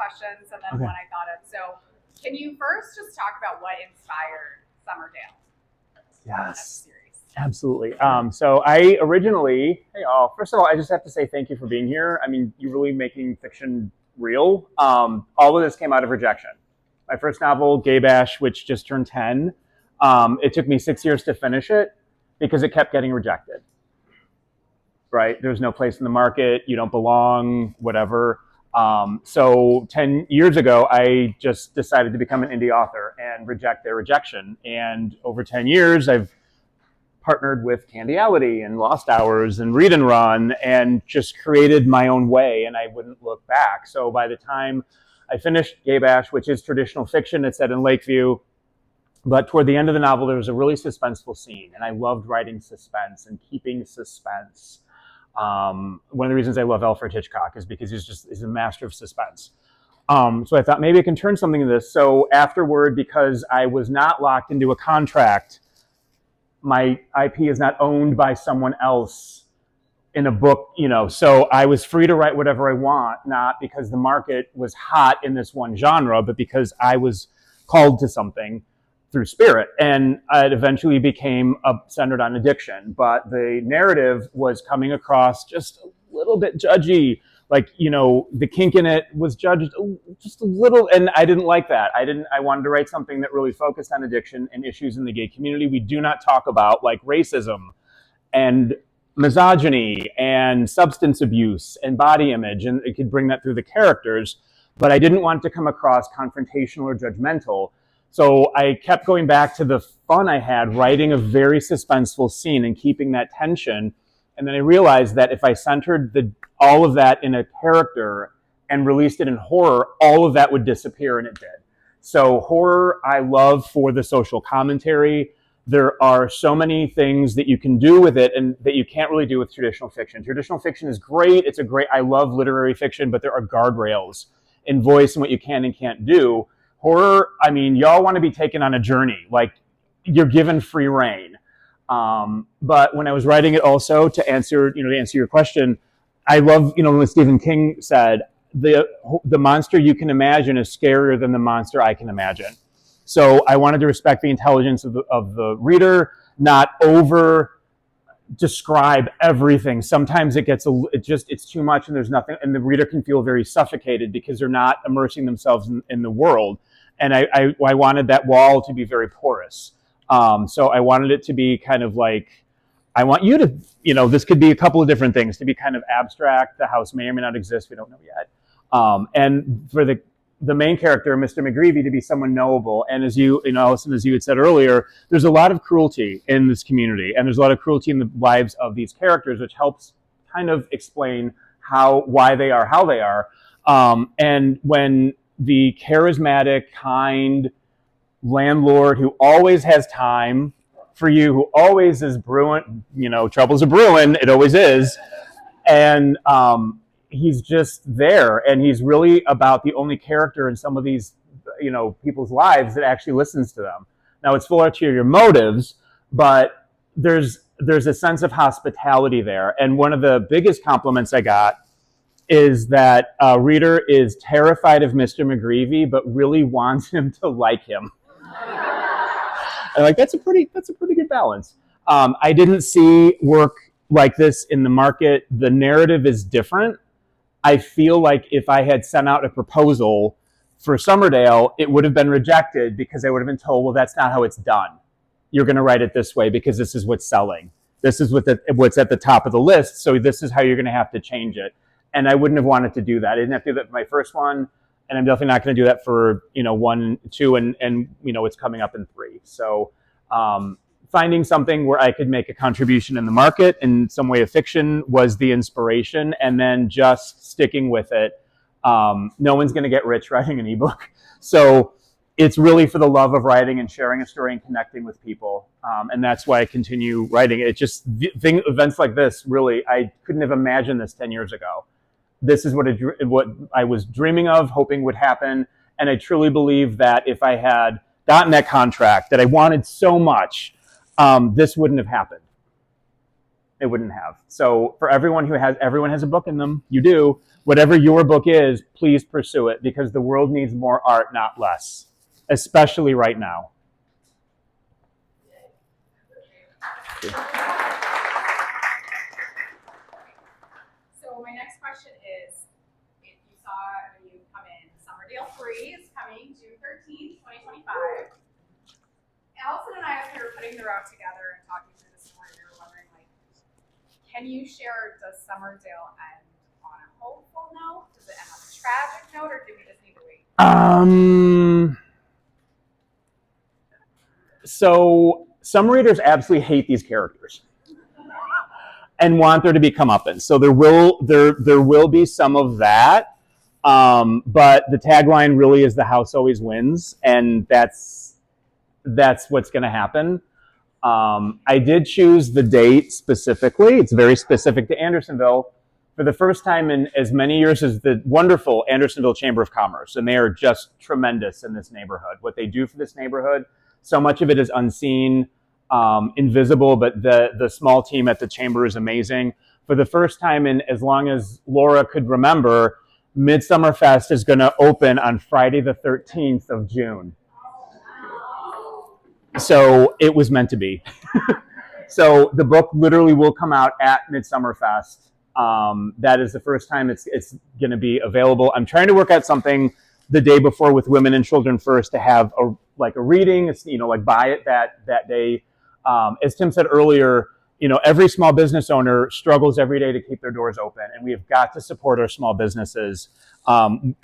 questions and then one I thought of. So can you first just talk about what inspired Summerdale? Yes, absolutely. So I originally, hey all, first of all, I just have to say thank you for being here. I mean, you're really making fiction real. All of this came out of rejection. My first novel, Gaybash, which just turned 10, it took me 6 years to finish it because it kept getting rejected. Right? There's no place in the market. You don't belong, whatever. So 10 years ago, I just decided to become an indie author and reject their rejection. And over 10 years, I've partnered with Candyality and Lost Hours and Read and Run and just created my own way, and I wouldn't look back. So by the time I finished Gaybash, which is traditional fiction, it's set in Lakeview, but toward the end of the novel, there was a really suspenseful scene, and I loved writing suspense and keeping suspense. One of the reasons I love Alfred Hitchcock is because he's a master of suspense. So I thought maybe I can turn something into this. So afterward, because I was not locked into a contract, my IP is not owned by someone else in a book, so I was free to write whatever I want, not because the market was hot in this one genre, but because I was called to something through spirit. And it eventually became centered on addiction. But the narrative was coming across just a little bit judgy. Like, the kink in it was judged just a little, and I didn't like that. I wanted to write something that really focused on addiction and issues in the gay community we do not talk about, like racism and misogyny and substance abuse and body image, and it could bring that through the characters. But I didn't want to come across confrontational or judgmental. So I kept going back to the fun I had writing a very suspenseful scene and keeping that tension. And then I realized that if I centered all of that in a character and released it in horror, all of that would disappear, and it did. So horror, I love for the social commentary. There are so many things that you can do with it and that you can't really do with traditional fiction. Traditional fiction is great. I love literary fiction, but there are guardrails in voice and what you can and can't do. Horror, y'all want to be taken on a journey. Like, you're given free reign. But when I was writing it also, to answer your question, I love, when Stephen King said, the monster you can imagine is scarier than the monster I can imagine. So I wanted to respect the intelligence of the reader, not over describe everything. Sometimes it's too much and there's nothing, and the reader can feel very suffocated because they're not immersing themselves in the world. And I wanted that wall to be very porous. So I wanted it to be kind of like, I want you to, this could be a couple of different things, to be kind of abstract. The house may or may not exist. We don't know yet. And for the main character, Mr. McGreevy, to be someone knowable. And as Allison, as you had said earlier, there's a lot of cruelty in this community, and there's a lot of cruelty in the lives of these characters, which helps kind of explain why they are how they are. And when the charismatic, kind landlord who always has time for you, who always is brewing, troubles are brewing, it always is, and he's just there, and he's really about the only character in some of these, people's lives that actually listens to them. Now, it's full of ulterior motives, but there's a sense of hospitality there. And one of the biggest compliments I got is that a reader is terrified of Mr. McGreevy, but really wants him to like him. And that's a pretty good balance. I didn't see work like this in the market. The narrative is different. I feel like if I had sent out a proposal for Summerdale, it would have been rejected because I would have been told, well, that's not how it's done. You're going to write it this way because this is what's selling. This is what's at the top of the list, so this is how you're going to have to change it. And I wouldn't have wanted to do that. I didn't have to do that for my first one, and I'm definitely not going to do that for 1, 2, and it's coming up in 3. So finding something where I could make a contribution in the market in some way of fiction was the inspiration, and then just sticking with it. No one's going to get rich writing an ebook. So it's really for the love of writing and sharing a story and connecting with people. And that's why I continue writing. It just, events like this, really, I couldn't have imagined this 10 years ago. This is what I was dreaming of, hoping would happen. And I truly believe that if I had gotten that contract that I wanted so much, this wouldn't have happened. It wouldn't have. So for everyone has a book in them. You do. Whatever your book is, please pursue it because the world needs more art, not less, especially right now. So my next question is, if you saw when you come in, Summerdale 3 is coming June 13th, 2025. Allison and I, as we were putting the route together and talking through this morning, we were wondering, like, can you share, does Summerdale end on a hopeful note? Does it end on a tragic note, or do we just need to wait? So some readers absolutely hate these characters and want there to be comeuppance. So there will be some of that. But the tagline really is the house always wins, and that's what's going to happen. I did choose the date specifically. It's very specific to Andersonville. For the first time in as many years as the wonderful Andersonville Chamber of Commerce, and they are just tremendous in this neighborhood. What they do for this neighborhood, so much of it is unseen, invisible, but the small team at the Chamber is amazing. For the first time in as long as Laura could remember, Midsummer Fest is going to open on Friday the 13th of June. So it was meant to be. So the book literally will come out at Midsummer Fest. That is the first time it's going to be available. I'm trying to work out something the day before with Women and Children First to have a reading. It's, like buy it that day. As Tim said earlier, every small business owner struggles every day to keep their doors open, and we have got to support our small businesses.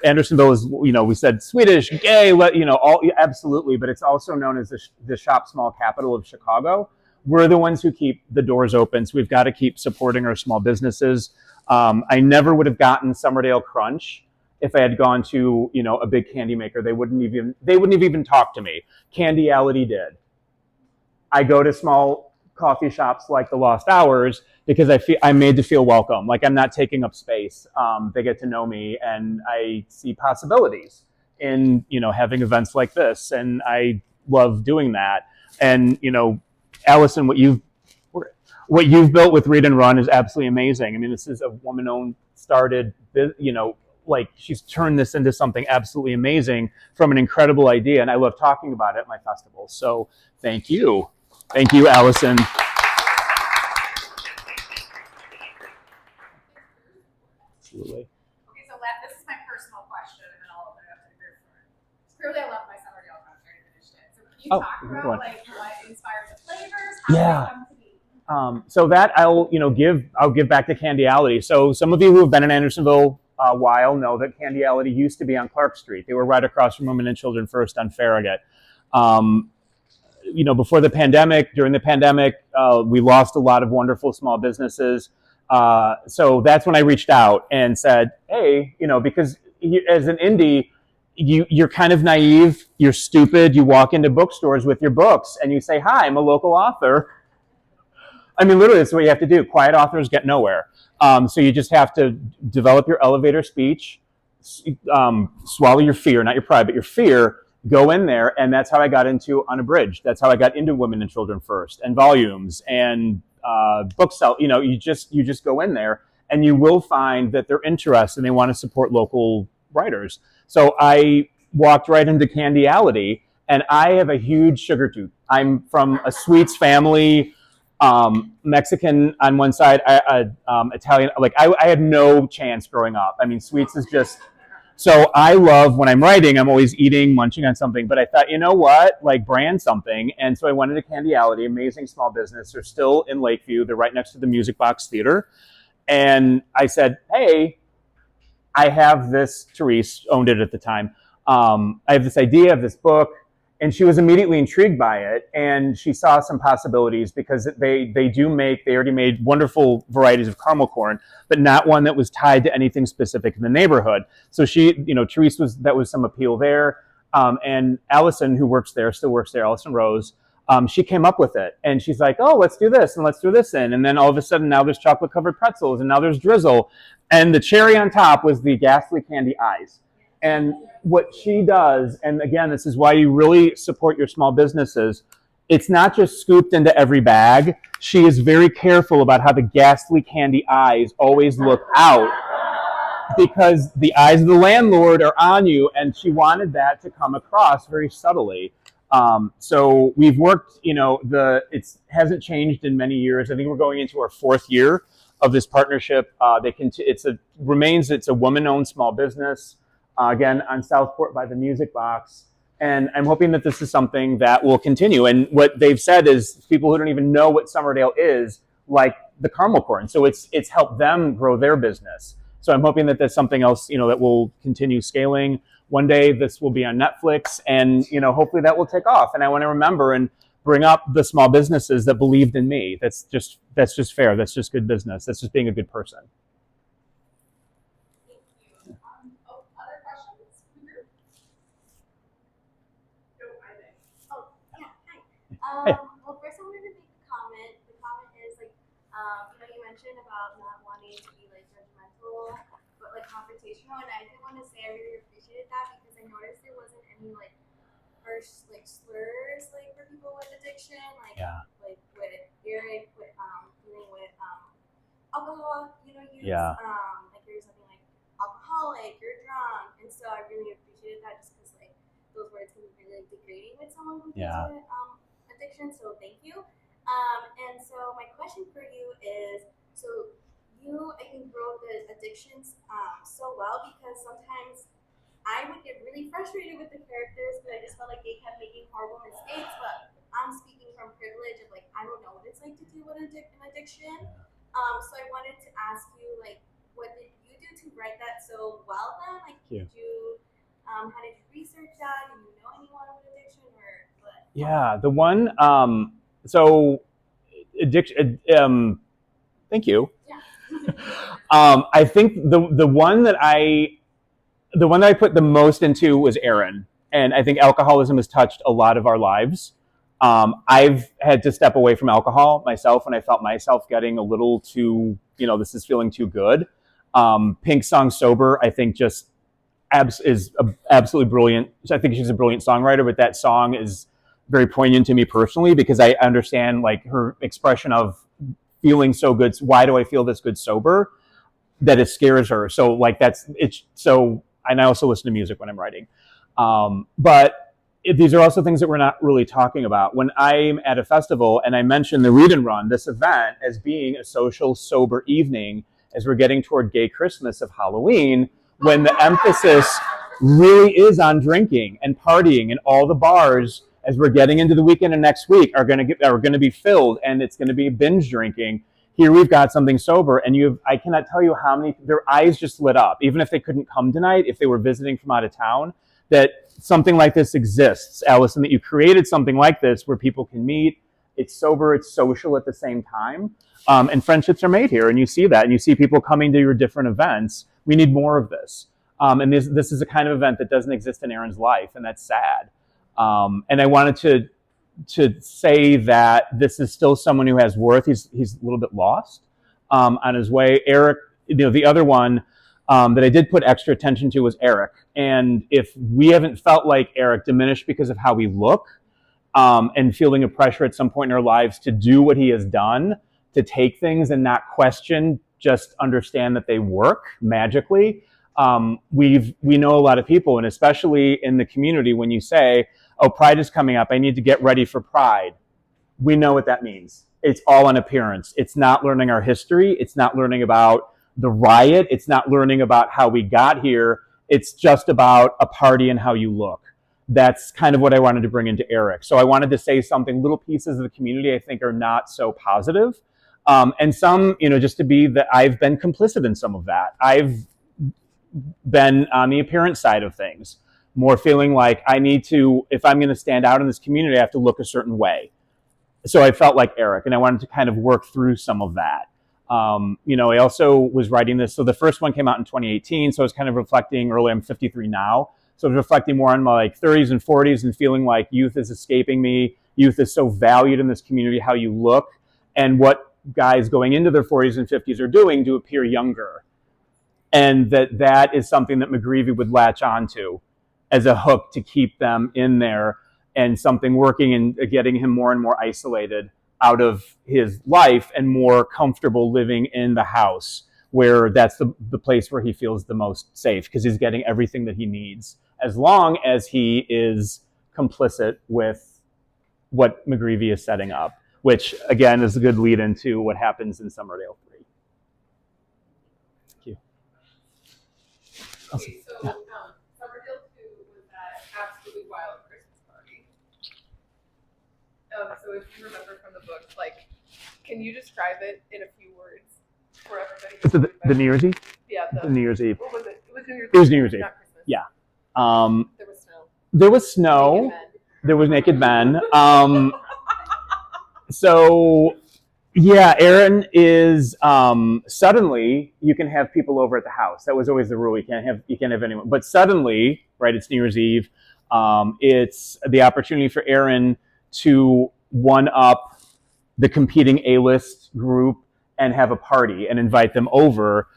Andersonville is, we said Swedish, gay, all absolutely, but it's also known as the shop small capital of Chicago. We're the ones who keep the doors open, so we've got to keep supporting our small businesses. I never would have gotten Summerdale Crunch if I had gone to, a big candy maker. They wouldn't have even talked to me. Candyality did. I go to small coffee shops like the Lost Hours because I'm made to feel welcome. Like I'm not taking up space. They get to know me, and I see possibilities in having events like this, and I love doing that. And Allison, what you've built with Read and Run is absolutely amazing. I mean, this is a woman-owned, started, she's turned this into something absolutely amazing from an incredible idea, and I love talking about it at my festival. So thank you, Allison. Absolutely. Okay, so this is my personal question, and then I'll open it up to the group. Clearly, I love my Summerdale Crunch. I already finished it. So can you talk about what inspired the flavors? How did they come to be? So that I'll give back to Candyality. So some of you who have been in Andersonville a while know that Candyality used to be on Clark Street. They were right across from Women and Children First on Farragut. Before the pandemic, during the pandemic, we lost a lot of wonderful small businesses. So that's when I reached out and said, hey, because as an indie, you're kind of naive, you're stupid, you walk into bookstores with your books and you say, hi, I'm a local author. I mean, literally, that's what you have to do. Quiet authors get nowhere. So you just have to develop your elevator speech, swallow your fear, not your pride, but your fear, go in there. And that's how I got into Unabridged. That's how I got into Women and Children First and Volumes and book sell. You just go in there and you will find that they're interested and they want to support local writers. So I walked right into Candyality, and I have a huge sugar tooth. I'm from a sweets family, Mexican on one side, Italian. I had no chance growing up. I mean, sweets is just. So I love when I'm writing, I'm always eating, munching on something. But I thought, you know what, brand something. And so I went into Candyality, amazing small business. They're still in Lakeview. They're right next to the Music Box Theater. And I said, hey, I have this, Therese owned it at the time. I have this idea of this book. And she was immediately intrigued by it. And she saw some possibilities because they already made wonderful varieties of caramel corn, but not one that was tied to anything specific in the neighborhood. So Therese that was some appeal there. And Allison, who still works there, Allison Rose, she came up with it. And she's like, oh, let's do this and let's throw this in. And then all of a sudden now there's chocolate covered pretzels and now there's drizzle. And the cherry on top was the ghastly candy eyes. And what she does, and again, this is why you really support your small businesses, it's not just scooped into every bag. She is very careful about how the ghastly candy eyes always look out, because the eyes of the landlord are on you, and she wanted that to come across very subtly. So we've worked, it hasn't changed in many years. I think we're going into our 4th year of this partnership. It's a woman-owned small business, again, on Southport by the Music Box. And I'm hoping that this is something that will continue. And what they've said is people who don't even know what Summerdale is, like the caramel corn. So it's helped them grow their business. So I'm hoping that there's something else, that will continue scaling. One day this will be on Netflix, and hopefully that will take off. And I want to remember and bring up the small businesses that believed in me. That's just fair. That's just good business. That's just being a good person. Thank you. Other questions from the group? No, I think. Oh, yeah. Hi. Hey. Well, first I wanted to make a comment. The comment is you mentioned about not wanting to be judgmental, but confrontational, and I did want to say I really appreciated that, because I noticed there wasn't any harsh slurs for people with addiction, with Eric dealing with alcohol, use. Yeah. There's something like alcoholic, you're drunk, and so I really appreciated that, just because those words can be really degrading with someone who deals with addiction. So thank you. And so my question for you is, so you, I think, wrote the addictions so well, because sometimes I would get really frustrated with the characters, but I just felt like they kept making horrible mistakes. But I'm speaking from privilege of I don't know what it's like to deal with an addiction. So I wanted to ask you, what did you do to write that so well then? Did you, how did you research that? Do you know anyone with addiction, or what? Yeah, the one, so addiction, thank you. Yeah. I think the one that I put the most into was Aaron, and I think alcoholism has touched a lot of our lives. I've had to step away from alcohol myself when I felt myself getting a little too, this is feeling too good. Pink's song "Sober," I think, just is absolutely brilliant. I think she's a brilliant songwriter, but that song is very poignant to me personally, because I understand her expression of feeling so good. Why do I feel this good sober? That it scares her. So and I also listen to music when I'm writing. But these are also things that we're not really talking about. When I'm at a festival and I mention the Read and Run, this event, as being a social, sober evening, as we're getting toward gay Christmas of Halloween, when the emphasis really is on drinking and partying, and all the bars, as we're getting into the weekend of next week, are going to be filled, and it's going to be binge drinking. Here we've got something sober, and I cannot tell you how many, their eyes just lit up, even if they couldn't come tonight, if they were visiting from out of town, that something like this exists, Allison, that you created something like this where people can meet. It's sober, it's social at the same time, and friendships are made here, and you see that, and you see people coming to your different events. We need more of this, and this is a kind of event that doesn't exist in Aaron's life, and that's sad. And I wanted to say that this is still someone who has worth. He's a little bit lost on his way. Eric, the other one that I did put extra attention to was Eric. And if we haven't felt like Eric diminished because of how we look, and feeling a pressure at some point in our lives to do what he has done, to take things and not question, just understand that they work magically. We know a lot of people, and especially in the community, when you say, "Oh, Pride is coming up, I need to get ready for Pride," we know what that means. It's all on appearance. It's not learning our history. It's not learning about the riot. It's not learning about how we got here. It's just about a party and how you look. That's kind of what I wanted to bring into Eric. So I wanted to say something, little pieces of the community I think are not so positive. And some, just to be that I've been complicit in some of that. I've been on the appearance side of things, more feeling like I need to, if I'm going to stand out in this community, I have to look a certain way. So I felt like Eric, and I wanted to kind of work through some of that. I also was writing this. So the first one came out in 2018. So I was kind of reflecting early. I'm 53 now. So I was reflecting more on my 30s and 40s and feeling like youth is escaping me. Youth is so valued in this community, how you look, and what guys going into their 40s and 50s are doing to appear younger. And that is something that McGreevy would latch onto as a hook to keep them in there. and something working and getting him more and more isolated out of his life and more comfortable living in the house, where that's the place where he feels the most safe, because he's getting everything that he needs, as long as he is complicit with what McGreevy is setting up, which again is a good lead into what happens in Summerdale 3. Thank you. Okay, so Summerdale 2 was that absolutely wild Christmas party. So if you remember from the books, like, can you describe it in a few words for everybody? The New Year's Eve? Yeah, the New Year's Eve. What was it? It was New Year's Eve. It was New Year's Eve. Not Christmas. Yeah. There was snow. There was snow. There was naked men. So, yeah, Aaron is suddenly you can have people over at the house. That was always the rule. You can't have anyone. But suddenly, right? It's New Year's Eve. It's the opportunity for Aaron to one up the competing A-list group and have a party and invite them over.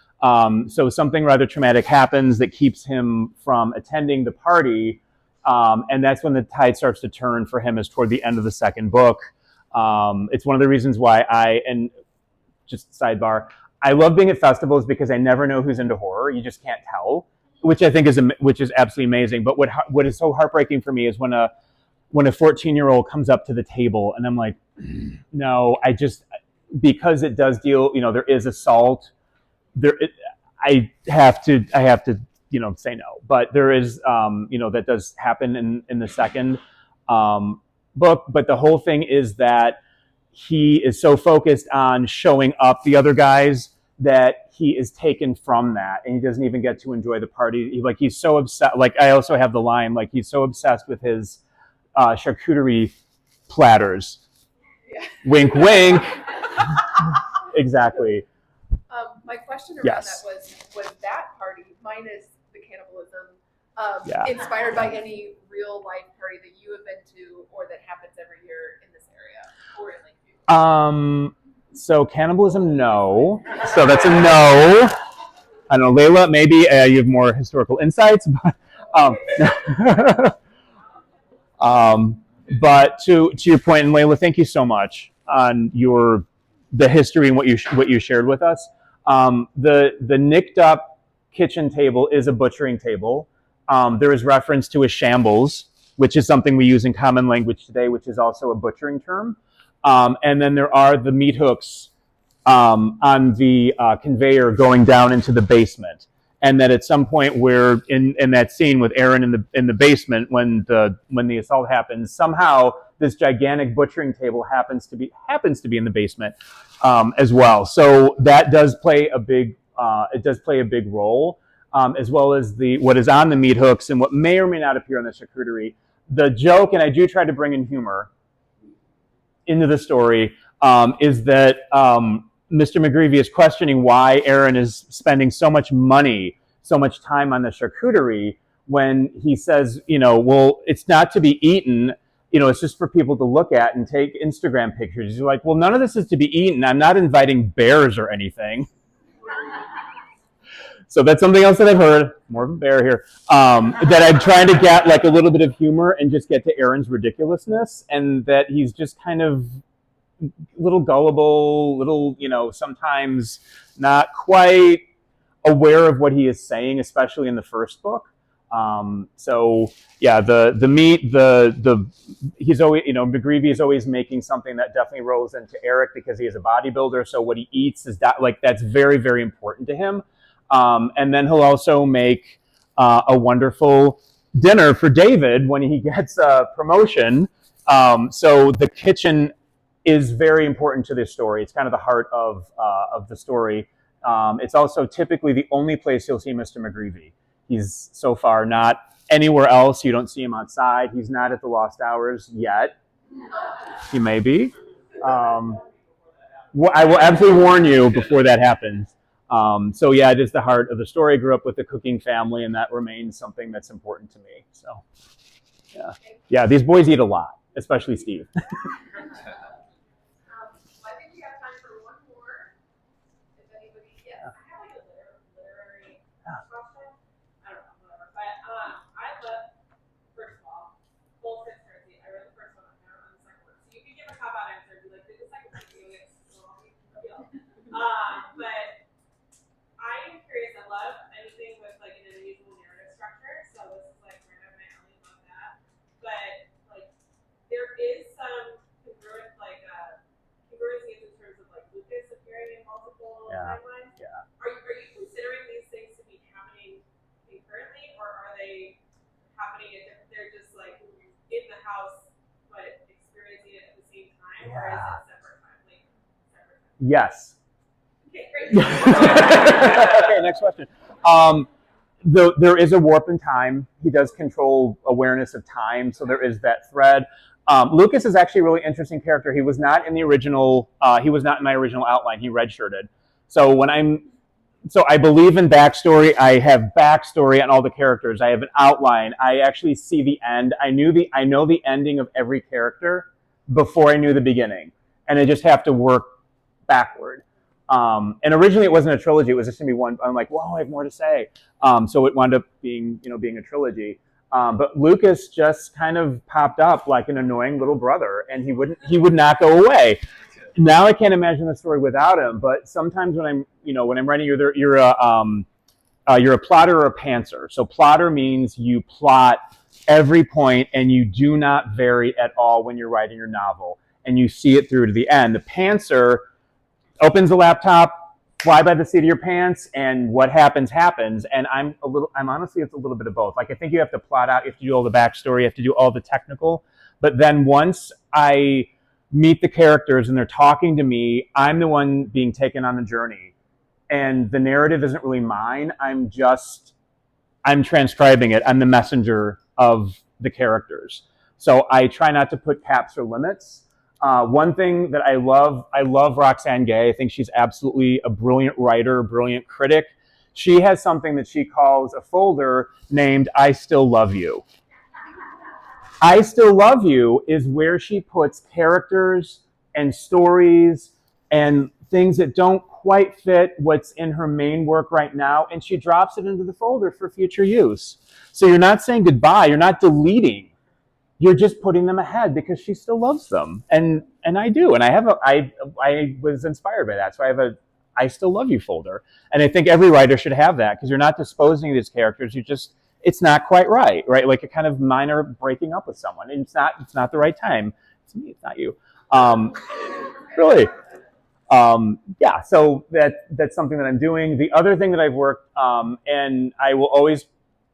So something rather traumatic happens that keeps him from attending the party. And that's when the tide starts to turn for him, is toward the end of the second book. It's one of the reasons why and just sidebar, I love being at festivals because I never know who's into horror. You just can't tell, which I think is absolutely amazing. But what is so heartbreaking for me is when a 14-year-old comes up to the table and I'm like, no, because it does deal, there is assault. I have to, say no. But there is, that does happen in the second book. But the whole thing is that he is so focused on showing up the other guys that he is taken from that, and he doesn't even get to enjoy the party. He's so obsessed. Like, I also have the line, like, he's so obsessed with his charcuterie platters. Yeah. Wink, wink. Exactly. My question around that was that party minus the cannibalism inspired by any real life party that you have been to or that happens every year in this area or in Lakeview? So cannibalism, no. So that's a no. I don't know, Layla, maybe you have more historical insights, but but to your point, and Layla, thank you so much on the history and what you shared with us. The nicked up kitchen table is a butchering table. There is reference to a shambles, which is something we use in common language today, which is also a butchering term. And then there are the meat hooks on the conveyor going down into the basement. And that at some point, where in that scene with Aaron in the basement, when the assault happens, somehow this gigantic butchering table happens to be in the basement as well. So that does play a big role, as well as what is on the meat hooks and what may or may not appear on the charcuterie. The joke, and I do try to bring in humor into the story, is that Mr. McGreevy is questioning why Aaron is spending so much money, so much time on the charcuterie, when he says, well, it's not to be eaten, it's just for people to look at and take Instagram pictures. You're like, well, none of this is to be eaten. I'm not inviting bears or anything. So that's something else that I've heard, more of a bear here, that I'm trying to get like a little bit of humor and just get to Aaron's ridiculousness, and that he's just kind of little gullible, sometimes not quite aware of what he is saying, especially in the first book. So yeah, the meat, he's always, McGreevy is always making something that definitely rolls into Eric because he is a bodybuilder. So what he eats is that's very, very important to him. And then he'll also make a wonderful dinner for David when he gets a promotion. So the kitchen is very important to this story. It's kind of the heart of the story. It's also typically the only place you'll see Mr. McGreevy. He's so far not anywhere else. You don't see him outside. He's not at the Lost Hours yet. He may be. I will absolutely warn you before that happens. So yeah, it is the heart of the story. I grew up with a cooking family, and that remains something that's important to me. So yeah, these boys eat a lot, especially Steve. house, but experiencing it at the same time, or is it separate time? Like, separate time? Yes. Okay, great. Okay, next question. There is a warp in time. He does control awareness of time, so there is that thread. Lucas is actually a really interesting character. He was not in the original. He was not in my original outline. He redshirted. So I believe in backstory. I have backstory on all the characters. I have an outline. I actually see the end. I know the ending of every character before I knew the beginning, and I just have to work backward. And originally it wasn't a trilogy. It was just gonna be one. I'm like, whoa, I have more to say. So it wound up being a trilogy. But Lucas just kind of popped up like an annoying little brother, and he would not go away. Now I can't imagine the story without him. But sometimes when I'm writing, you're a plotter or a pantser. So plotter means you plot every point and you do not vary at all when you're writing your novel, and you see it through to the end. The pantser opens the laptop, fly by the seat of your pants, and what happens. And I'm honestly, it's a little bit of both. Like, I think you have to plot out, you have to do all the backstory, you have to do all the technical. But then once I meet the characters and they're talking to me, I'm the one being taken on the journey. And the narrative isn't really mine. I'm transcribing it. I'm the messenger of the characters. So I try not to put caps or limits. One thing that I love Roxane Gay. I think she's absolutely a brilliant writer, brilliant critic. She has something that she calls a folder named I Still Love You. I Still Love You is where she puts characters and stories and things that don't quite fit what's in her main work right now, and she drops it into the folder for future use. So you're not saying goodbye, you're not deleting. You're just putting them ahead because she still loves them, and I do, and I was inspired by that, so I have a I Still Love You folder, and I think every writer should have that because you're not disposing of these characters. It's not quite right? Like a kind of minor breaking up with someone, and it's not the right time. It's me, it's not you. Really. Yeah, so that's something that I'm doing. The other thing that I've worked, and I will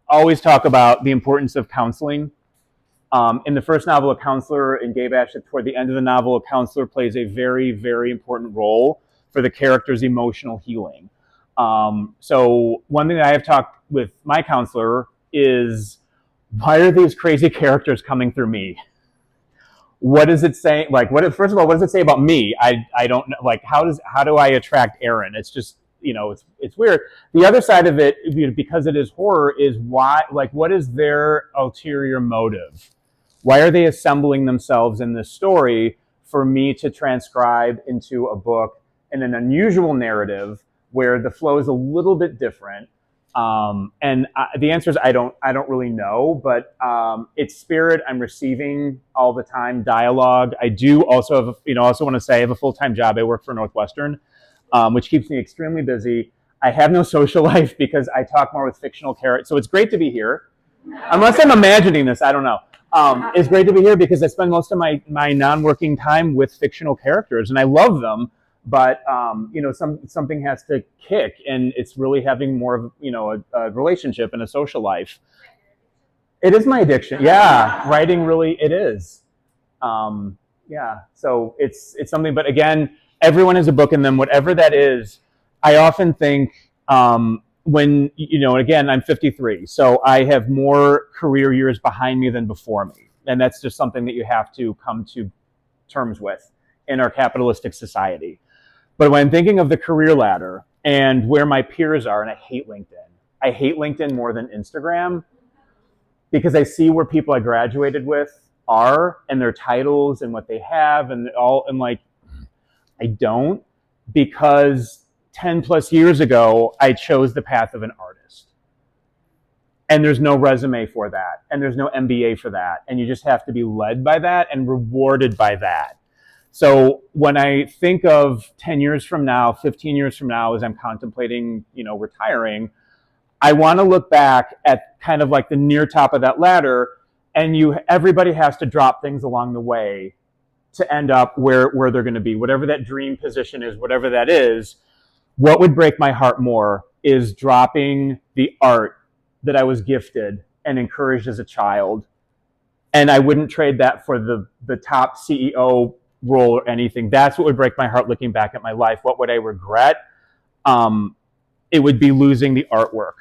always talk about the importance of counseling. In the first novel, a counselor in Gaybash, toward the end of the novel, a counselor plays a very, very important role for the character's emotional healing. So one thing that I have talked with my counselor is, why are these crazy characters coming through me? What does it say? Like, first of all, what does it say about me? I don't know. Like, how do I attract Aaron? It's just, it's weird. The other side of it, because it is horror, is why, like, what is their ulterior motive? Why are they assembling themselves in this story for me to transcribe into a book in an unusual narrative where the flow is a little bit different? The answer is I don't really know, but it's spirit. I'm receiving all the time dialogue. I do also have, also want to say I have a full-time job. I work for Northwestern, which keeps me extremely busy. I have no social life because I talk more with fictional characters. So it's great to be here. Unless I'm imagining this, I don't know. It's great to be here because I spend most of my non-working time with fictional characters, and I love them. But something has to kick, and it's really having more of a relationship and a social life. It is my addiction. Yeah, writing really it is. Yeah, so it's something. But again, everyone has a book in them, whatever that is. I often think when again, I'm 53, so I have more career years behind me than before me, and that's just something that you have to come to terms with in our capitalistic society. But when I'm thinking of the career ladder and where my peers are, and I hate LinkedIn. I hate LinkedIn more than Instagram because I see where people I graduated with are and their titles and what they have and all. And like, I don't, because 10 plus years ago, I chose the path of an artist. And there's no resume for that. And there's no MBA for that. And you just have to be led by that and rewarded by that. So when I think of 10 years from now, 15 years from now, as I'm contemplating, retiring, I want to look back at kind of like the near top of that ladder, and everybody has to drop things along the way to end up where they're going to be, whatever that dream position is, whatever that is. What would break my heart more is dropping the art that I was gifted and encouraged as a child And I wouldn't trade that for the top CEO role or anything. That's what would break my heart looking back at my life. What would I regret? It would be losing the artwork.